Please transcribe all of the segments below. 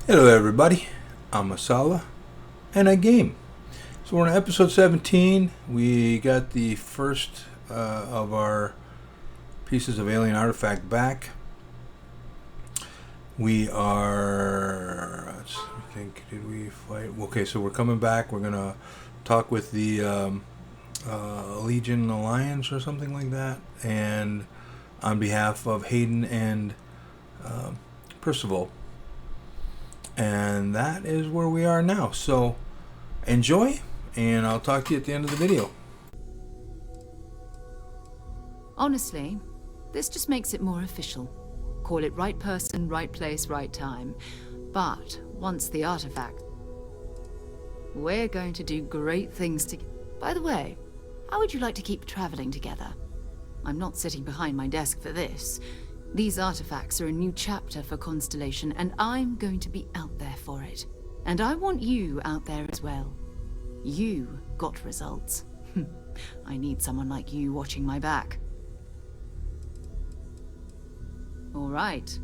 Hello, everybody. I'm Masala, and I game. So we're on episode 17. We got the first of our pieces of alien artifact back. We are. I think. Did we fight? Okay, so we're coming back. We're gonna talk with the Legion Alliance or something like that, and on behalf of Hayden and Percival. And that is where we are now. So enjoy, and I'll talk to you at the end of the video. Honestly, this just makes it more official. Call it right person, right place, right time. But once the artifact... We're going to do great things together. By the way, how would you like to keep traveling together? I'm not sitting behind my desk for this. These artifacts are a new chapter for Constellation, and I'm going to be out there for it. And I want you out there as well. You got results. I need someone like you watching my back. All right.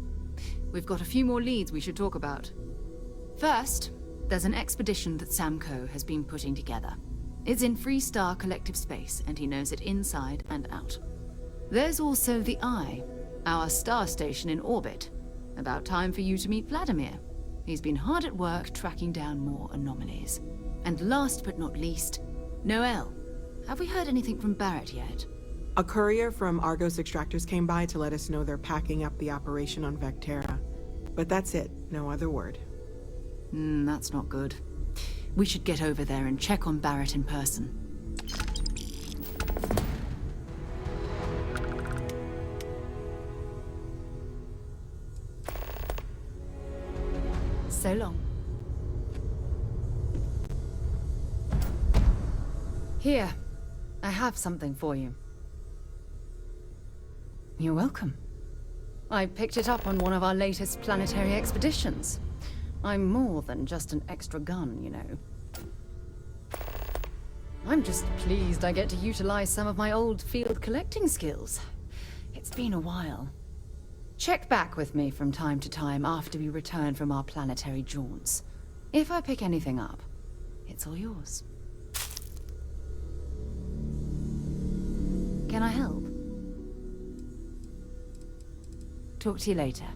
We've got a few more leads we should talk about. First, there's an expedition that Samco has been putting together. It's in Freestar Collective Space, and he knows it inside and out. There's also the Eye, our star station in orbit. About time for you to meet Vladimir. He's been hard at work tracking down more anomalies. And last but not least, Noel. Have we heard anything from Barrett yet? A courier from Argos Extractors came by to let us know they're packing up the operation on Vectera. But that's it, no other word. That's not good. We should get over there and check on Barrett in person. So long. Here, I have something for you. You're welcome. I picked it up on one of our latest planetary expeditions. I'm more than just an extra gun, you know. I'm just pleased I get to utilize some of my old field collecting skills. It's been a while. Check back with me from time to time after we return from our planetary jaunts. If I pick anything up, it's all yours. Can I help? Talk to you later.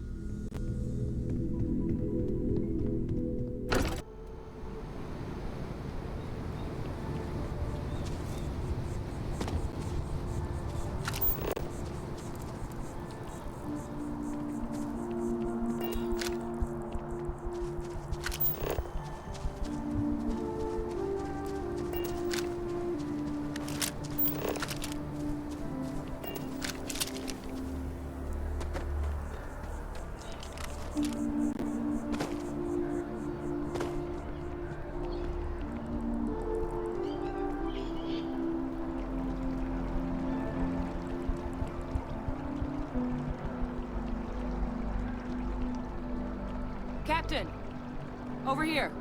Captain! Over here!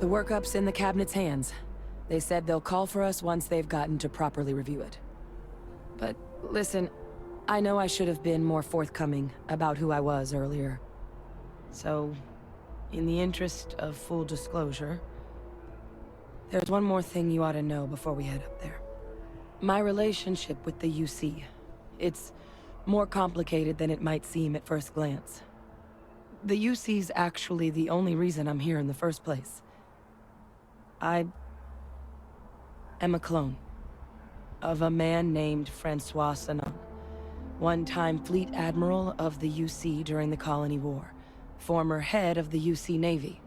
The workup's in the cabinet's hands. They said they'll call for us once they've gotten to properly review it. But listen, I know I should have been more forthcoming about who I was earlier. So, in the interest of full disclosure, there's one more thing you ought to know before we head up there. My relationship with the UC. It's more complicated than it might seem at first glance. The UC's actually the only reason I'm here in the first place. I am a clone of a man named Francois Sanon, one-time fleet admiral of the UC during the Colony War, former head of the UC Navy.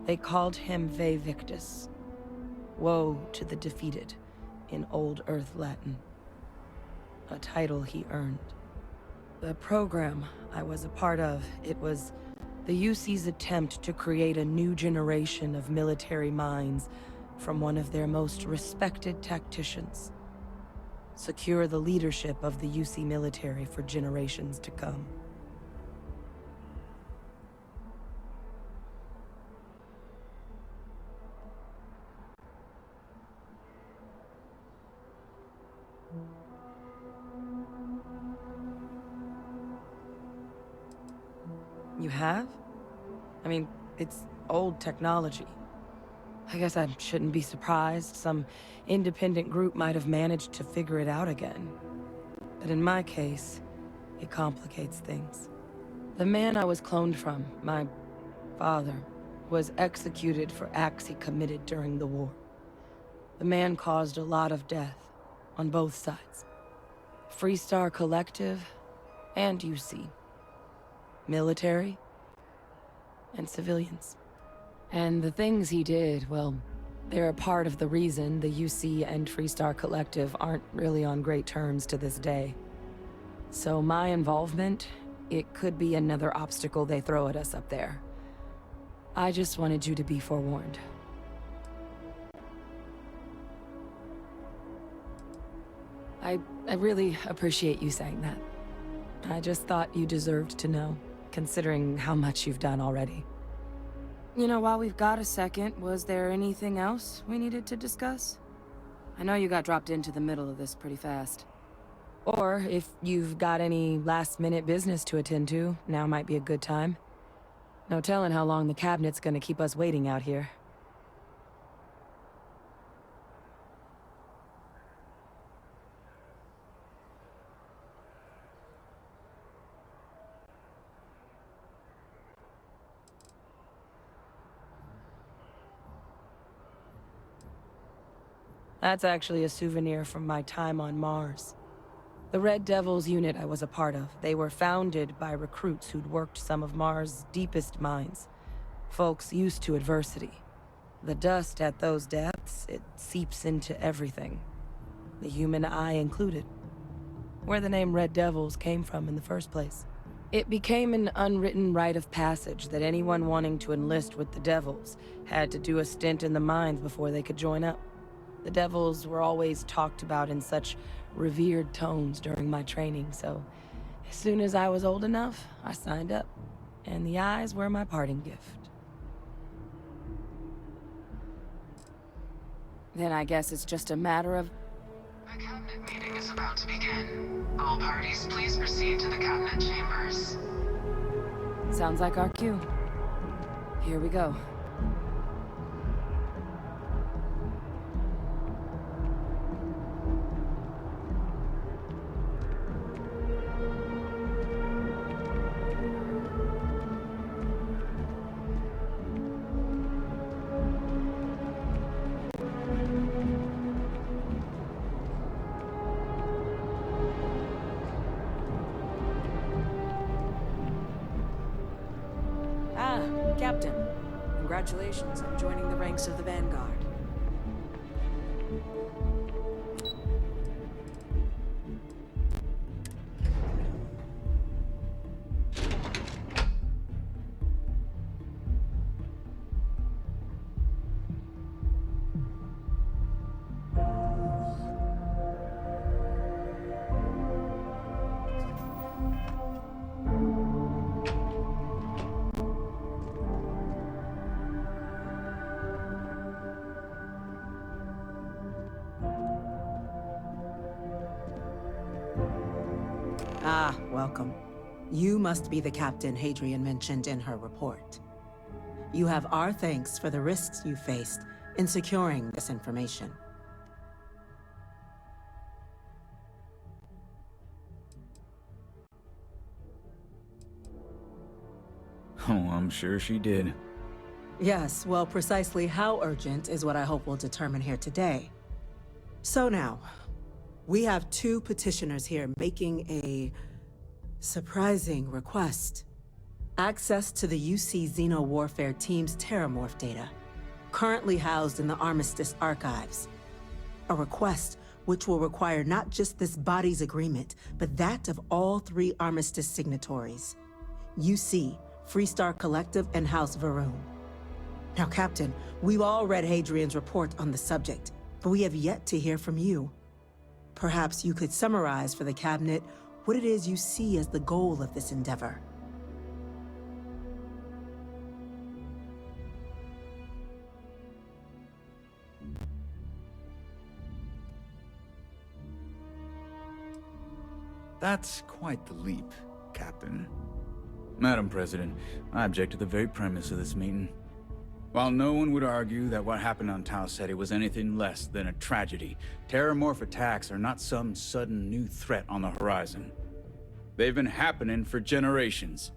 They called him Ve Victus, woe to the defeated, in Old Earth Latin. A title he earned. The program I was a part of, it was the UC's attempt to create a new generation of military minds from one of their most respected tacticians. Secure the leadership of the UC military for generations to come. You have? I mean, it's old technology. I guess I shouldn't be surprised. Some independent group might have managed to figure it out again. But in my case, it complicates things. The man I was cloned from, my father, was executed for acts he committed during the war. The man caused a lot of death, on both sides. Freestar Collective, and UC. Military, and civilians. And the things he did, well, they're a part of the reason the UC and Freestar Collective aren't really on great terms to this day. So my involvement, it could be another obstacle they throw at us up there. I just wanted you to be forewarned. I really appreciate you saying that. I just thought you deserved to know, considering how much you've done already. You know, while we've got a second, was there anything else we needed to discuss? I know you got dropped into the middle of this pretty fast. Or if you've got any last-minute business to attend to, now might be a good time. No telling how long the cabinet's gonna keep us waiting out here. That's actually a souvenir from my time on Mars. The Red Devils unit I was a part of, they were founded by recruits who'd worked some of Mars' deepest mines. Folks used to adversity. The dust at those depths, it seeps into everything. The human eye included. Where the name Red Devils came from in the first place. It became an unwritten rite of passage that anyone wanting to enlist with the Devils had to do a stint in the mines before they could join up. The Devils were always talked about in such revered tones during my training, so as soon as I was old enough, I signed up. And the eyes were my parting gift. Then I guess it's just a matter of... The cabinet meeting is about to begin. All parties, please proceed to the cabinet chambers. Sounds like our cue. Here we go. Captain. Congratulations on joining the ranks of the Vanguard. Ah, welcome. You must be the captain Hadrian mentioned in her report. You have our thanks for the risks you faced in securing this information. Oh, I'm sure she did. Yes, well, precisely how urgent is what I hope we'll determine here today. So now, we have two petitioners here making a surprising request. Access to the UC Xeno Warfare Team's Terramorph data, currently housed in the Armistice archives. A request which will require not just this body's agreement, but that of all three Armistice signatories. UC, Freestar Collective, and House Varun. Now, Captain, we've all read Hadrian's report on the subject, but we have yet to hear from you. Perhaps you could summarize for the Cabinet what it is you see as the goal of this endeavor. That's quite the leap, Captain. Madam President, I object to the very premise of this meeting. While no one would argue that what happened on Tau Ceti was anything less than a tragedy, terramorph attacks are not some sudden new threat on the horizon. They've been happening for generations.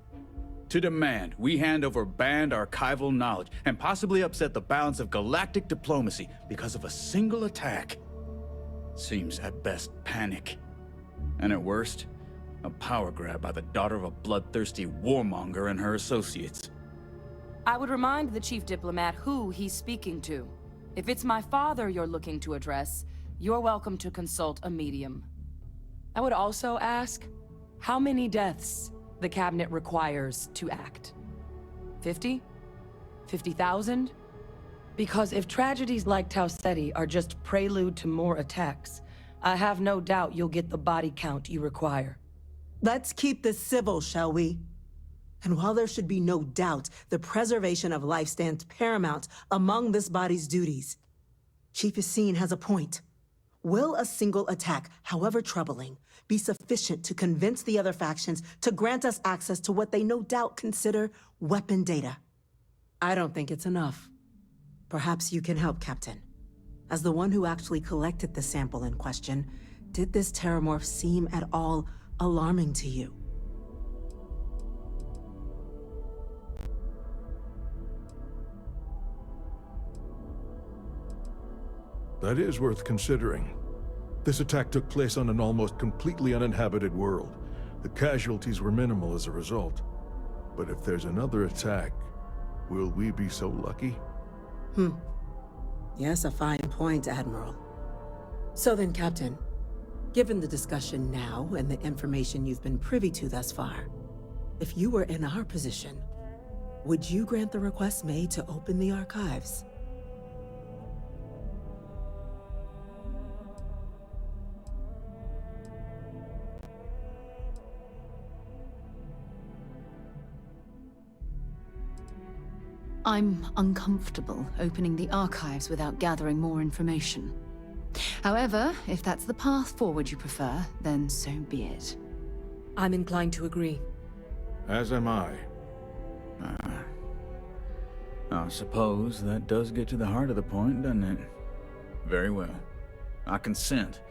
To demand we hand over banned archival knowledge and possibly upset the balance of galactic diplomacy because of a single attack seems at best panic. And at worst, a power grab by the daughter of a bloodthirsty warmonger and her associates. I would remind the chief diplomat who he's speaking to. If it's my father you're looking to address, you're welcome to consult a medium. I would also ask, how many deaths the cabinet requires to act? 50? 50,000? Because if tragedies like Tau Ceti are just prelude to more attacks, I have no doubt you'll get the body count you require. Let's keep this civil, shall we? And while there should be no doubt the preservation of life stands paramount among this body's duties, Chief Yassine has a point. Will a single attack, however troubling, be sufficient to convince the other factions to grant us access to what they no doubt consider weapon data? I don't think it's enough. Perhaps you can help, Captain. As the one who actually collected the sample in question, did this terramorph seem at all alarming to you? That is worth considering. This attack took place on an almost completely uninhabited world. The casualties were minimal as a result. But if there's another attack, will we be so lucky? Yes, a fine point, Admiral. So then, Captain, given the discussion now and the information you've been privy to thus far, if you were in our position, would you grant the request made to open the archives? I'm uncomfortable opening the archives without gathering more information. However, if that's the path forward you prefer, then so be it. I'm inclined to agree. As am I. I suppose that does get to the heart of the point, doesn't it? Very well. I consent.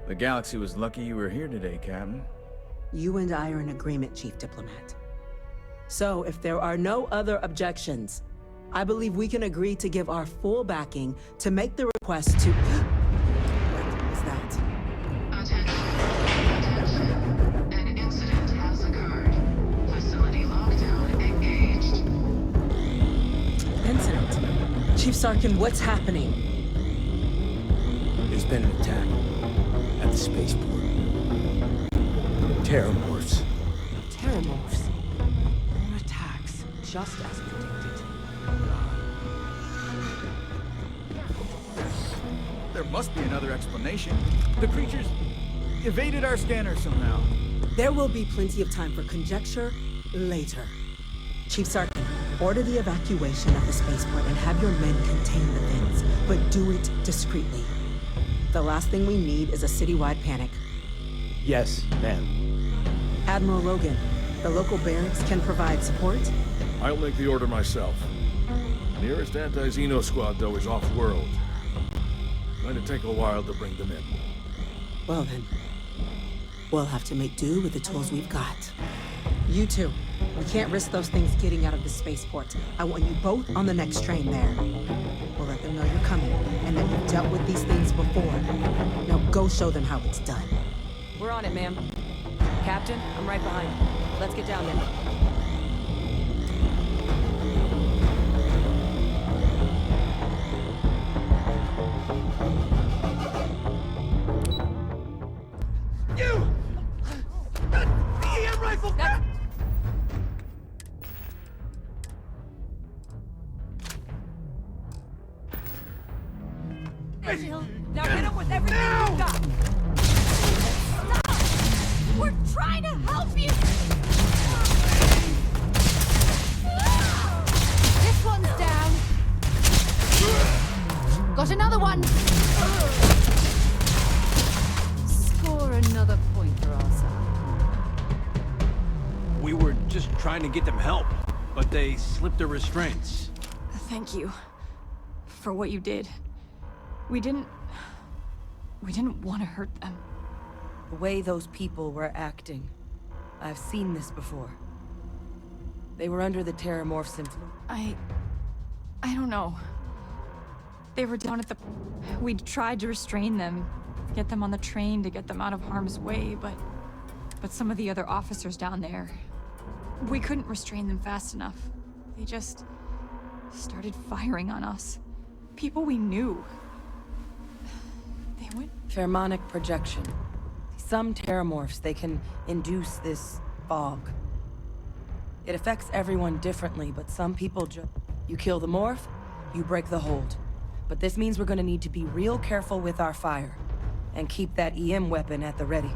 The galaxy was lucky you were here today, Captain. You and I are in agreement, Chief Diplomat. So, if there are no other objections, I believe we can agree to give our full backing to make the request to... What was that? Attention. An incident has occurred. Facility lockdown engaged. Incident? Chief Sarkin, what's happening? There's been an attack at the spaceport. Terramorphs. Terramorphs. More attacks, just as predicted. There must be another explanation. The creatures evaded our scanner somehow. There will be plenty of time for conjecture later. Chief Sarkin, order the evacuation of the spaceport and have your men contain the things, but do it discreetly. The last thing we need is a citywide panic. Yes, ma'am. Admiral Logan, the local barracks can provide support? I'll make the order myself. Nearest anti-Xeno squad, though, is off-world. Going to take a while to bring them in. Well then, we'll have to make do with the tools we've got. You two, we can't risk those things getting out of the spaceport. I want you both on the next train there. We'll let them know you're coming, and that you've dealt with these things before. Now go show them how it's done. We're on it, ma'am. Captain, I'm right behind you. Let's get down there. Now hit him with everything you've got! Stop! We're trying to help you! This one's down. Got another one. Score another point for our side. We were just trying to get them help, but they slipped the restraints. Thank you for what you did. We didn't want to hurt them. The way those people were acting, I've seen this before. They were under the Terramorph's influence. I don't know. They were down at the... We'd tried to restrain them, get them on the train to get them out of harm's way, but some of the other officers down there, we couldn't restrain them fast enough. They just started firing on us. People we knew. They went... Pheromonic projection. Some Terramorphs, they can induce this fog. It affects everyone differently, but some people just... You kill the morph, you break the hold. But this means we're gonna need to be real careful with our fire, and keep that EM weapon at the ready.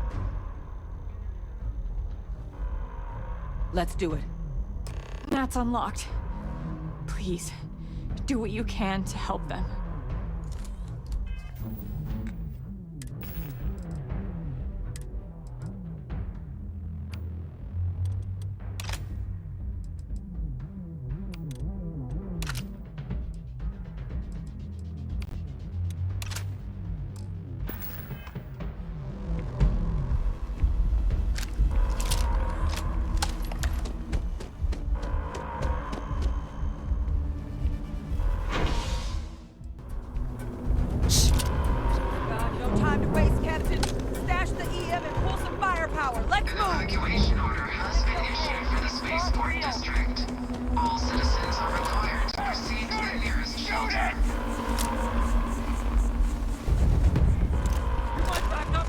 Let's do it. That's unlocked. Please, do what you can to help them. Evacuation order has been issued for the spaceport district. All citizens are required to proceed to the nearest shelter. You want backup?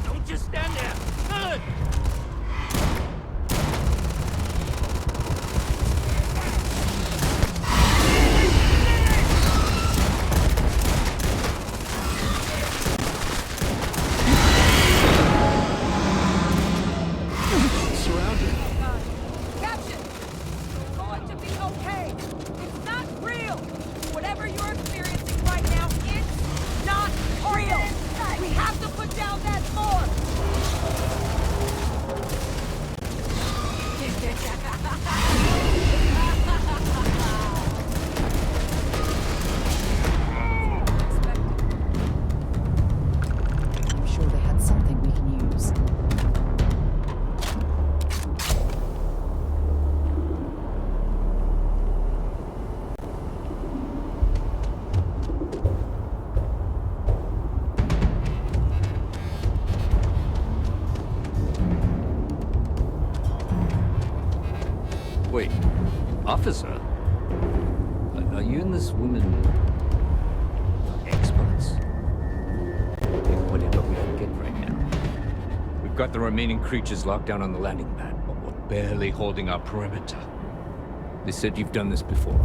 Don't just stand there. Good! Wait, officer? Are you and this woman experts? Take whatever we can get right now. We've got the remaining creatures locked down on the landing pad, but we're barely holding our perimeter. They said you've done this before.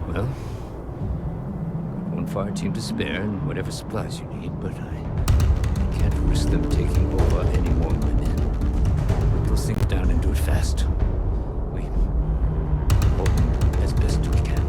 Well, got one fire team to spare and whatever supplies you need, but I can't risk them taking over any more women. Put those things down and do it fast. As best we can.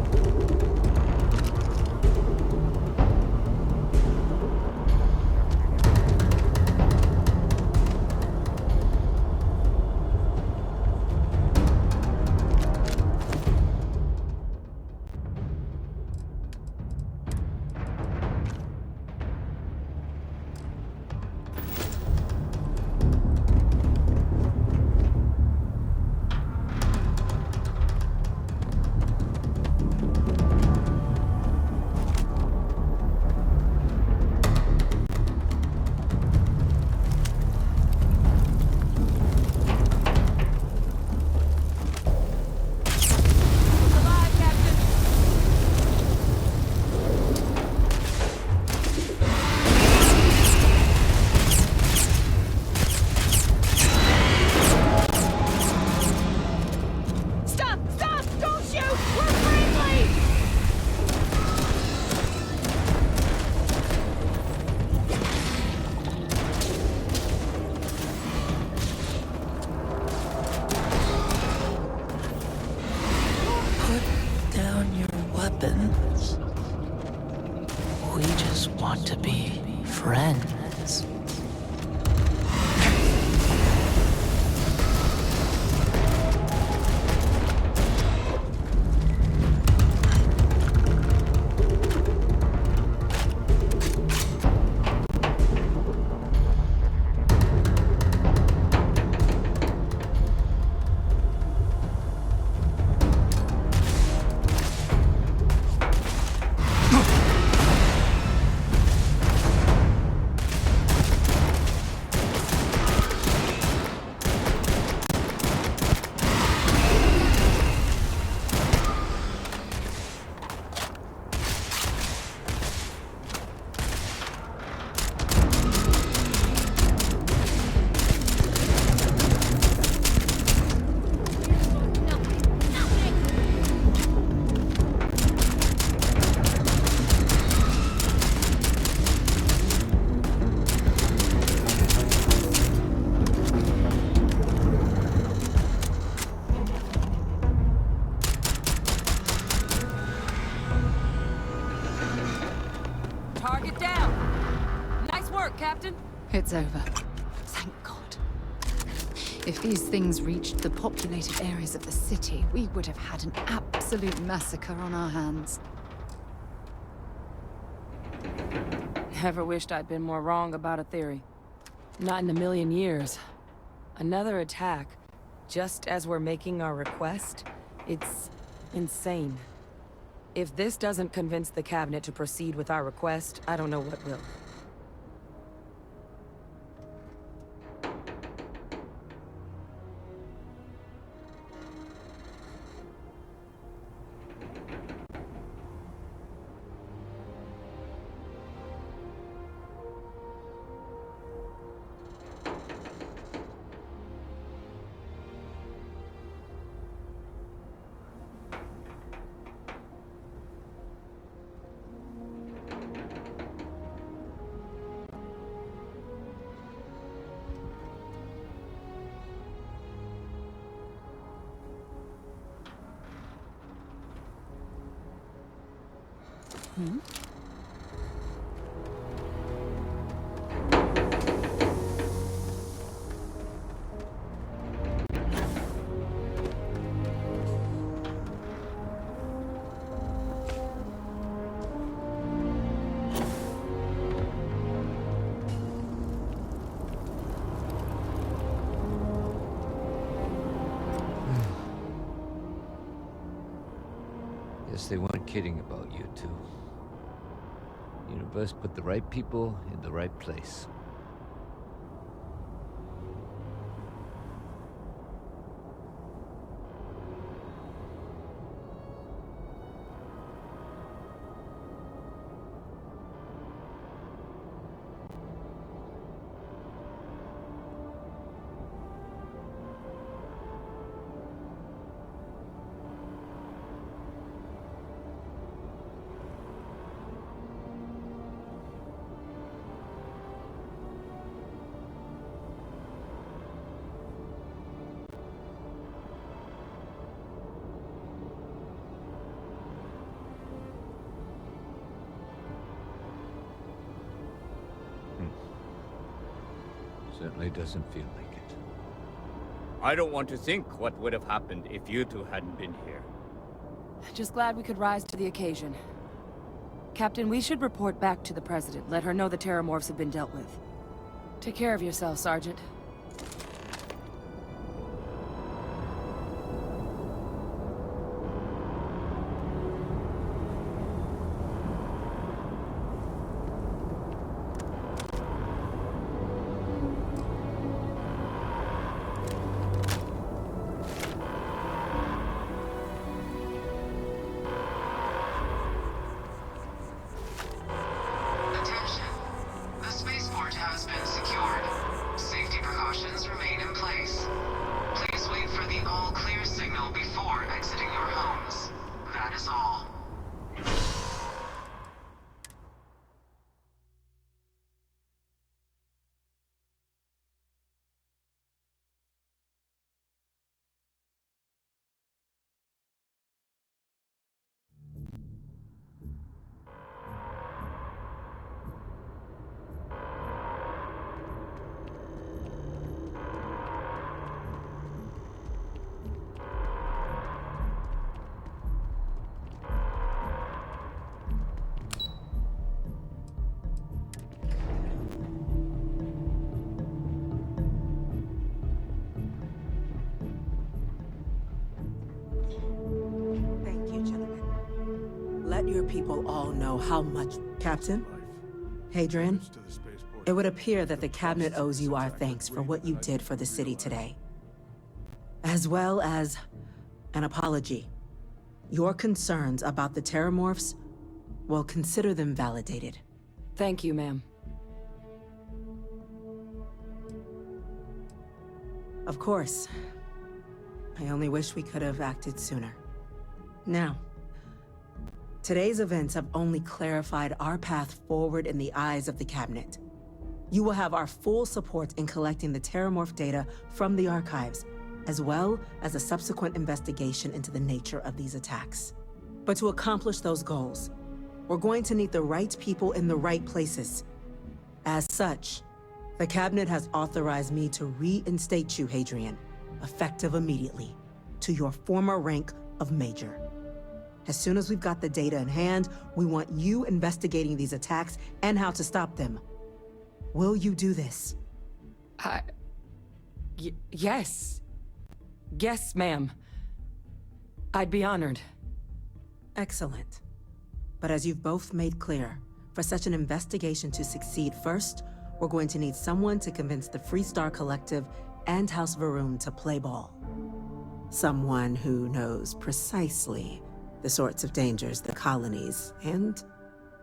We just want to be friends. it's over. Thank God. If these things reached the populated areas of the city, we would have had an absolute massacre on our hands. Never wished I'd been more wrong about a theory. Not in a million years. Another attack, just as we're making our request? It's insane. If this doesn't convince the cabinet to proceed with our request, I don't know what will. Hmm? Guess they weren't kidding about you two. Universe put the right people in the right place. Certainly doesn't feel like it. I don't want to think what would have happened if you two hadn't been here. Just glad we could rise to the occasion. Captain, we should report back to the President. Let her know the Terramorphs have been dealt with. Take care of yourself, Sergeant. Attention. The spaceport has been secured. Safety precautions remain in place. Please wait for the all-clear signal before exiting your homes. That is all. Thank you, gentlemen. Let your people all know how much... Captain? Hadrian? It would appear that the cabinet owes you our thanks for what you did for the city today. As well as an apology. Your concerns about the Terramorphs, well, consider them validated. Thank you, ma'am. Of course. I only wish we could have acted sooner. Now, today's events have only clarified our path forward in the eyes of the cabinet. You will have our full support in collecting the Terramorph data from the archives, as well as a subsequent investigation into the nature of these attacks. But to accomplish those goals, we're going to need the right people in the right places. As such, The Cabinet has authorized me to reinstate you, Hadrian, effective immediately, to your former rank of Major. As soon as we've got the data in hand, we want you investigating these attacks and how to stop them. Will you do this? Yes. Yes, ma'am. I'd be honored. Excellent. But as you've both made clear, for such an investigation to succeed first, we're going to need someone to convince the Freestar Collective and House Varun to play ball. Someone who knows precisely the sorts of dangers the colonies and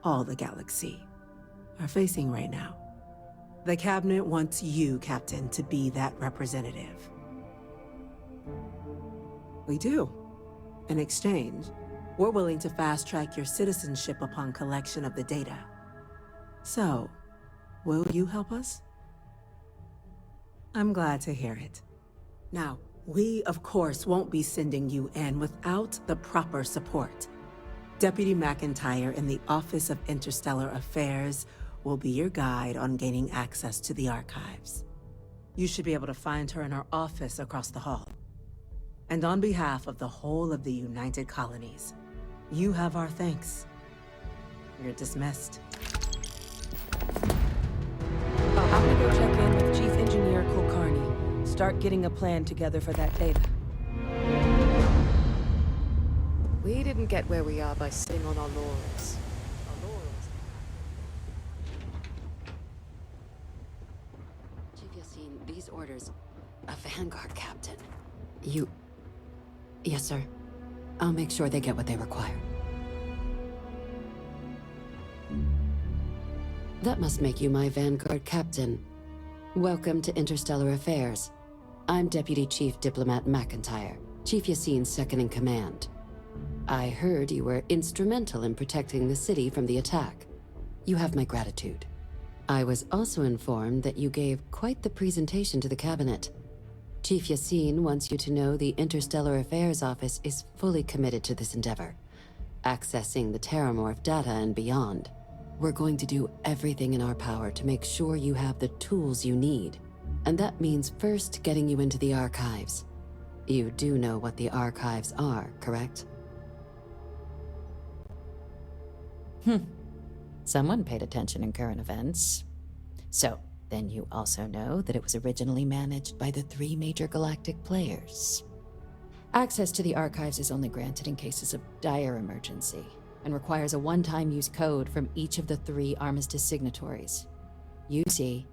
all the galaxy are facing right now. The Cabinet wants you, Captain, to be that representative. We do. In exchange, we're willing to fast-track your citizenship upon collection of the data. So, will you help us? I'm glad to hear it. Now, we, of course, won't be sending you in without the proper support. Deputy McIntyre in the Office of Interstellar Affairs will be your guide on gaining access to the archives. You should be able to find her in her office across the hall. And on behalf of the whole of the United Colonies, you have our thanks. You're dismissed. I'm gonna go check in with Chief Engineer Kulkarni. Start getting a plan together for that data. We didn't get where we are by sitting on our laurels. Chief Yassine, these orders... A Vanguard captain. You... Yes, sir. I'll make sure they get what they require. That must make you my Vanguard captain. Welcome to Interstellar Affairs. I'm Deputy Chief Diplomat McIntyre, Chief Yassine's second-in-command. I heard you were instrumental in protecting the city from the attack. You have my gratitude. I was also informed that you gave quite the presentation to the Cabinet. Chief Yassine wants you to know the Interstellar Affairs Office is fully committed to this endeavor, accessing the Terramorph data and beyond. We're going to do everything in our power to make sure you have the tools you need. And that means first getting you into the archives. You do know what the archives are, correct? Someone paid attention in current events. So, then you also know that it was originally managed by the 3 major galactic players. Access to the archives is only granted in cases of dire emergency, and requires a one-time use code from each of the 3 Armistice signatories. UC,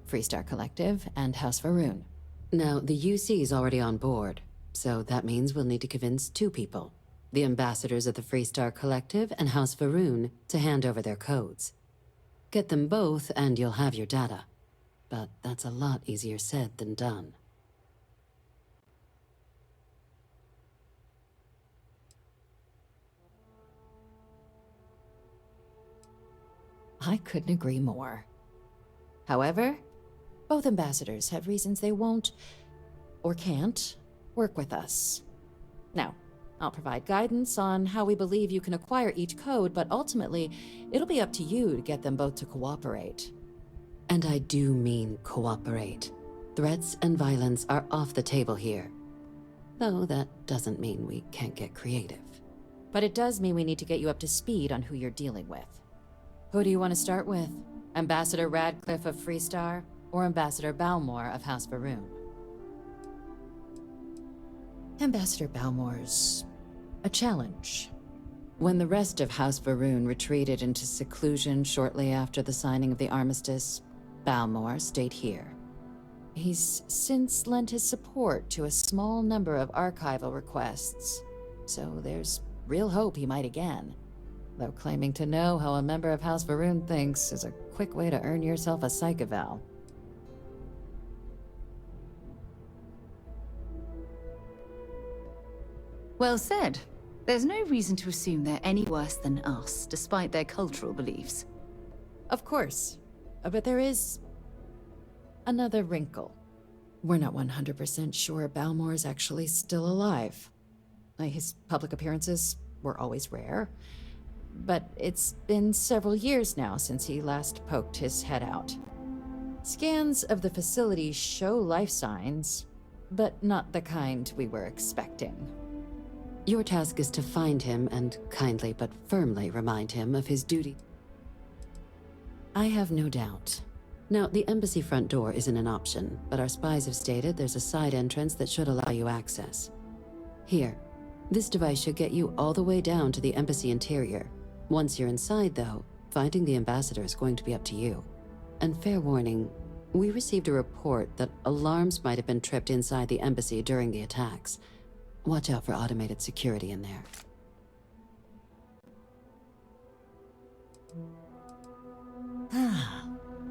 Freestar Collective, and House Varun. Now, the UC is already on board, so that means we'll need to convince 2 people. The ambassadors of the Freestar Collective and House Varun to hand over their codes. Get them both and you'll have your data. But that's a lot easier said than done. I couldn't agree more. However, both ambassadors have reasons they won't, or can't, work with us. Now, I'll provide guidance on how we believe you can acquire each code, but ultimately, it'll be up to you to get them both to cooperate. And I do mean cooperate. Threats and violence are off the table here. Though that doesn't mean we can't get creative. But it does mean we need to get you up to speed on who you're dealing with. Who do you want to start with? Ambassador Radcliffe of Freestar, or Ambassador Balmore of House Varun? Ambassador Balmore's a challenge. When the rest of House Varun retreated into seclusion shortly after the signing of the armistice, Balmore stayed here. He's since lent his support to a small number of archival requests, so there's real hope he might again. Though claiming to know how a member of House Varun thinks is a quick way to earn yourself a psych eval. Well said. There's no reason to assume they're any worse than us, despite their cultural beliefs. Of course. But there is another wrinkle. We're not 100% sure Balmore is actually still alive. His public appearances were always rare, but it's been several years now since he last poked his head out. Scans of the facility show life signs, but not the kind we were expecting. Your task is to find him and kindly but firmly remind him of his duty. I have no doubt. Now, the embassy front door isn't an option, but our spies have stated there's a side entrance that should allow you access. Here, this device should get you all the way down to the embassy interior. Once you're inside, though, finding the ambassador is going to be up to you. And fair warning, we received a report that alarms might have been tripped inside the embassy during the attacks. Watch out for automated security in there.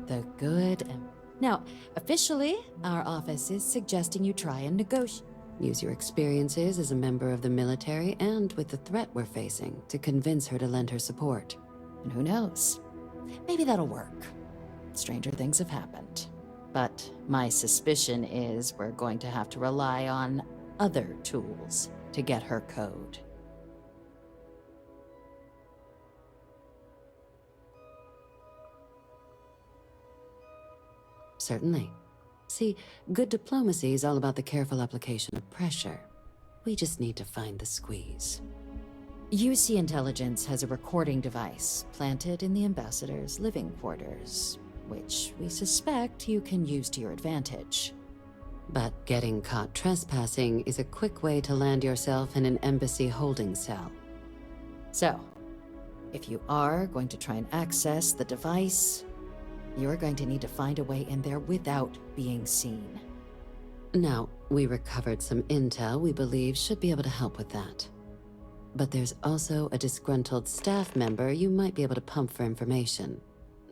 The good. Now, officially, our office is suggesting you try and negotiate. Use your experiences as a member of the military and with the threat we're facing to convince her to lend her support. And who knows? Maybe that'll work. Stranger things have happened. But my suspicion is we're going to have to rely on other tools to get her code. Certainly. See, good diplomacy is all about the careful application of pressure. We just need to find the squeeze. UC Intelligence has a recording device planted in the ambassador's living quarters, which we suspect you can use to your advantage. But getting caught trespassing is a quick way to land yourself in an embassy holding cell. So, if you are going to try and access the device, you're going to need to find a way in there without being seen. Now, we recovered some intel we believe should be able to help with that. But there's also a disgruntled staff member you might be able to pump for information.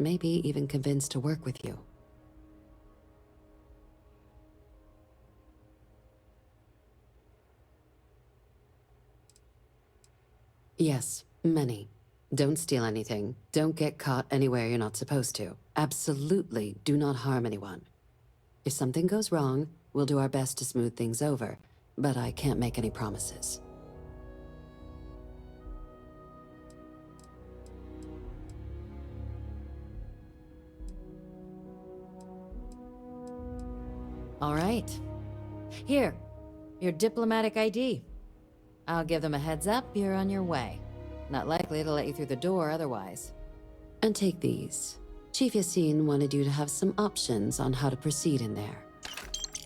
Maybe even convince to work with you. Yes, many. Don't steal anything. Don't get caught anywhere you're not supposed to. Absolutely do not harm anyone. If something goes wrong, we'll do our best to smooth things over, but I can't make any promises. All right. Here, your diplomatic ID. I'll give them a heads up you're on your way. Not likely to let you through the door otherwise. And take these. Chief Yassine wanted you to have some options on how to proceed in there.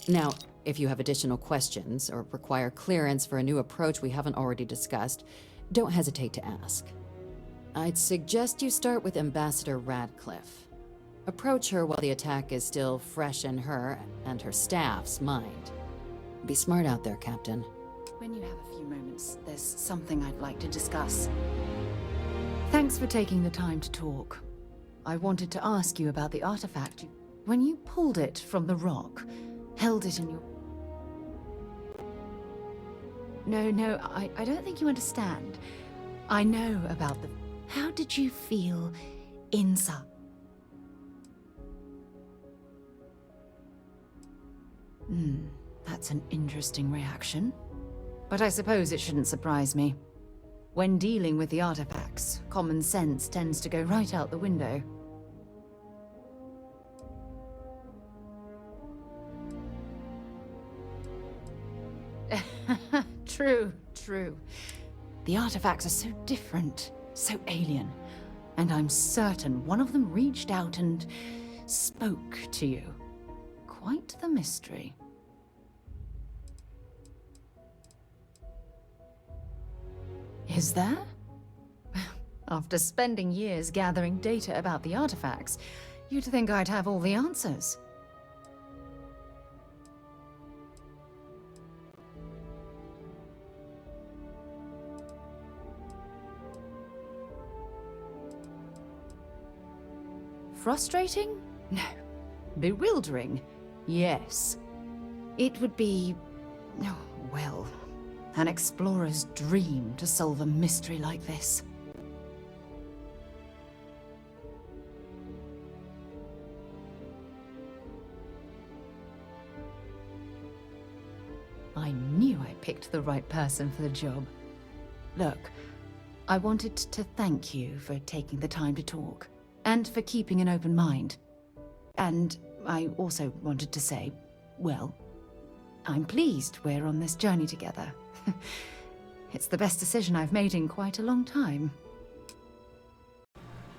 Now, if you have additional questions or require clearance for a new approach we haven't already discussed, don't hesitate to ask. I'd suggest you start with Ambassador Radcliffe. Approach her while the attack is still fresh in her and her staff's mind. Be smart out there, Captain. When you have a few moments, there's something I'd like to discuss. Thanks for taking the time to talk. I wanted to ask you about the artifact. When you pulled it from the rock, held it in your... No, I don't think you understand. I know about the... How did you feel inside? That's an interesting reaction. But I suppose it shouldn't surprise me. When dealing with the artifacts, common sense tends to go right out the window. True. The artifacts are so different, so alien. And I'm certain one of them reached out and spoke to you. Quite the mystery. Is there? After spending years gathering data about the artifacts, you'd think I'd have all the answers. Frustrating? No. Bewildering? Yes. It would be... oh, well... an explorer's dream to solve a mystery like this. I knew I picked the right person for the job. Look, I wanted to thank you for taking the time to talk, and for keeping an open mind. And I also wanted to say, well, I'm pleased we're on this journey together. It's the best decision I've made in quite a long time.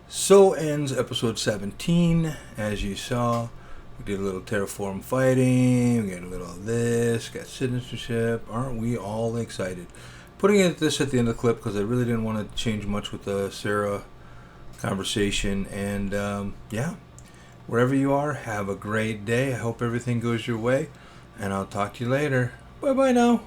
So ends episode 17. As you saw, we did a little terraform fighting, we got a little of this, got citizenship. Aren't we all excited? Putting this at the end of the clip because I really didn't want to change much with the Sarah conversation. And yeah, wherever you are, have a great day. I hope everything goes your way, and I'll talk to you later. Bye-bye now.